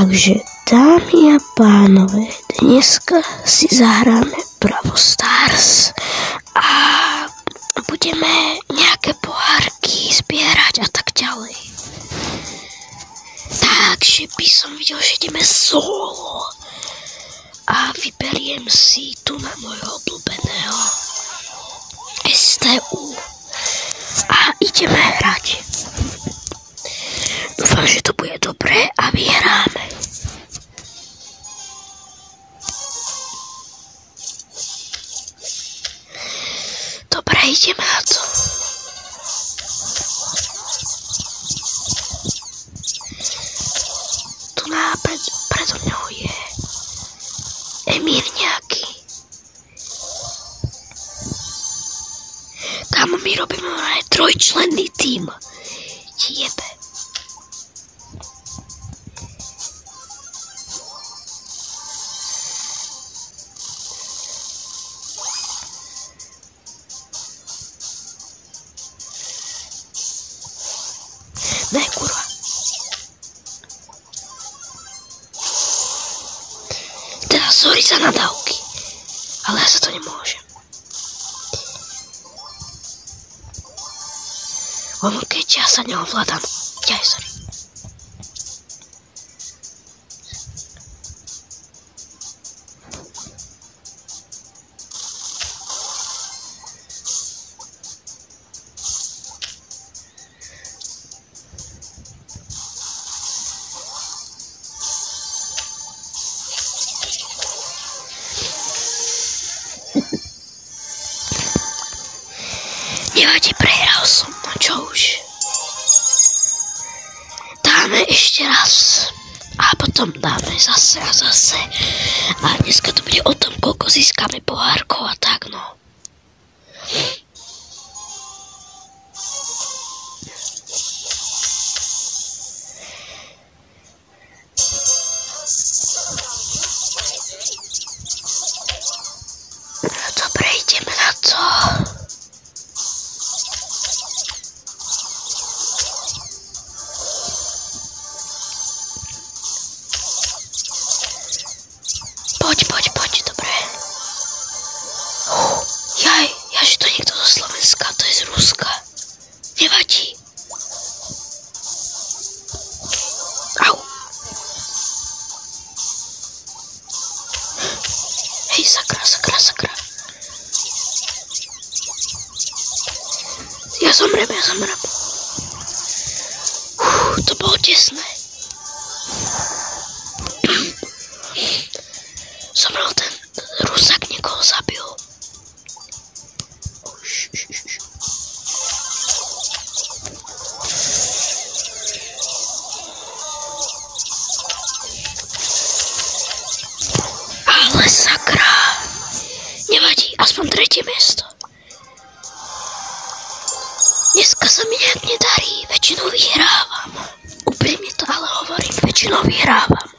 Takže, dámy a pánové, dneska si zahráme Brawl Stars a budeme nejaké pohárky zbierať a tak ďalej. Takže by som videl, že ideme solo a vyberiem si tu na môjho obľúbeného STU a ideme hrať. Dúfam, že to bude dobré a vyhráme. Dobre, ideme na to. Tu predo mňou je Emír nejaký. Tam my robíme aj trojčlenný tím. Jebe. Ne, kurva. Teda sorry za nadávky, ale ja sa to nemôžem. Ono keď ja sa neovládam. Ja sorry. Nevadí, prehral som, no čo už. Dáme ešte raz. A potom dáme zase a zase. A dneska to bude o tom, koľko získame pohárkov a tak, no. Dobre, ideme na to. Poď, dobre. Že to niekto zo Slovenska, to je z Ruska. Nevadí. Au. Hej, sakra. Ja zomrem. To bolo tesné. Zomrel ten Rusak, niekoho zabil. Ale sakra. Nevadí, aspoň 3. miesto. Dneska sa mi nejak nedarí, väčšinou vyhrávam. Úprimne to ale hovorím, väčšinou vyhrávam.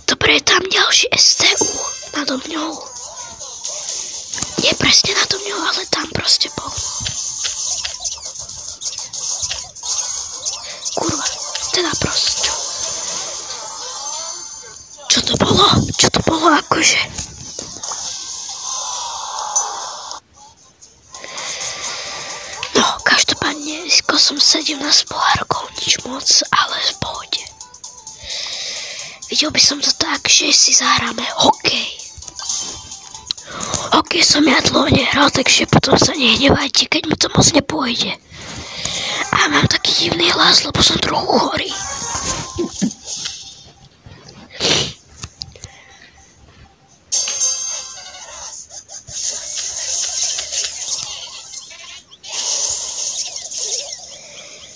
Dobre, je tam ďalší STU nado mňou. Nie presne nado mňou, ale tam proste bol. Kurva, teda proste. Čo to bolo akože? No, každopádne získal som 17 pohárkov, nič moc, ale v pohode. Videl by som to tak, že si zahráme hokej. Hokej som ja dlho nehral, takže potom sa nehnevajte, keď mi to moc nepôjde. A mám taký divný hlas, lebo som trochu chorý.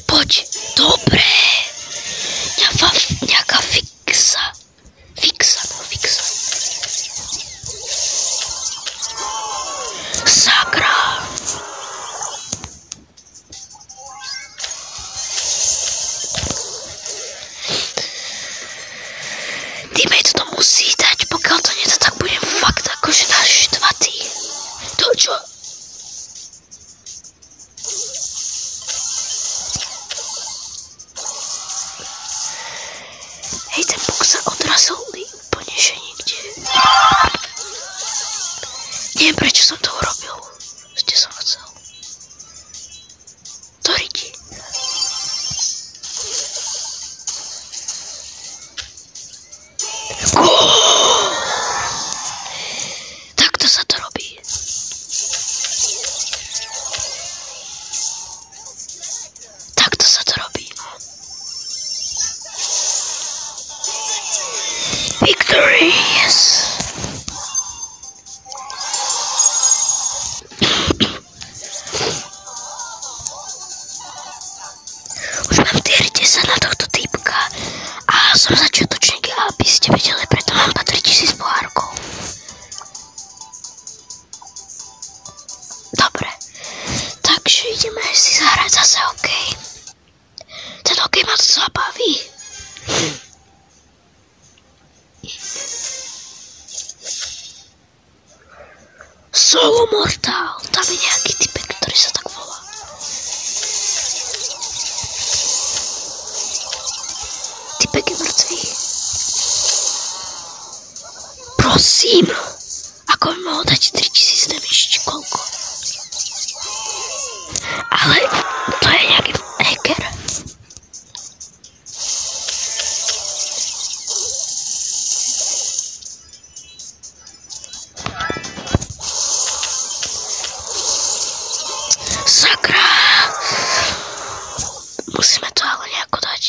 Poď, dobre. Nejaká fixa. Sakra. Teammate to musí dať, pokiaľ to nie, tak budem fakt akože naštvatý. To čo? solný úplne, že nikde. Neviem, prečo som to urobil. Ste som chcel. To riti. Takto sa to robí. Takto sa to robí. Victory, yes. Už mám tier 10 na tohto týpka a som začiatočník, aby ste vedeli, preto mám 3000 pohárkov. Dobre, takže ideme si zahrať zase hokej. Ten hokej ma to zabaví. Solo Mortal, tam je nejaký typek, ktorý sa tak volá. Typek je mŕtvý. Prosím, ako mi mohol dať 3000 damage, či koľko? Ale to je nejaký hacker. Sakra! Musíme to ale nejako dať.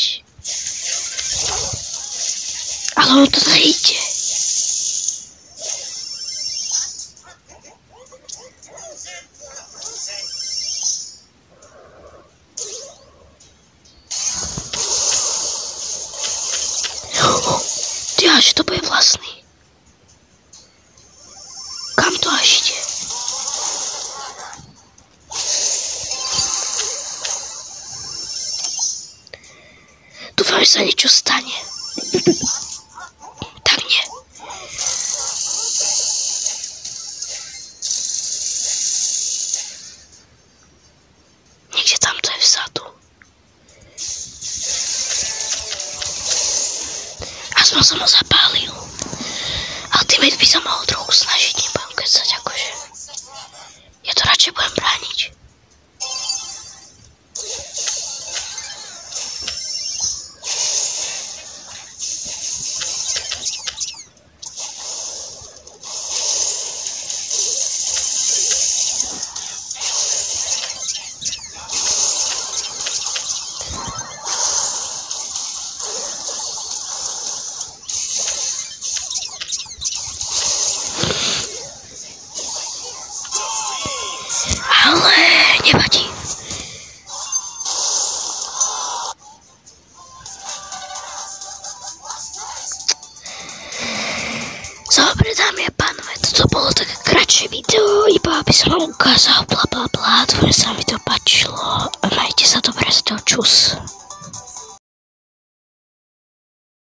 Ale on to nejde. Že to bude vlastný. Kam to až ide? Dúfam, že sa niečo stane. Tak nie. Niekde tam to je vzadu. Aspoň som ho zapálil. Ultimate by sa mohol trochu snažiť, nebudem kecať akože. Ja to radšej budem brániť. Ale nevadí. Dobre, dámy a pánové, toto bolo také kratšie video, iba aby som vám ukázal blablabla. Dúfam, že sa mi to páčilo. Majte sa dobre, čus.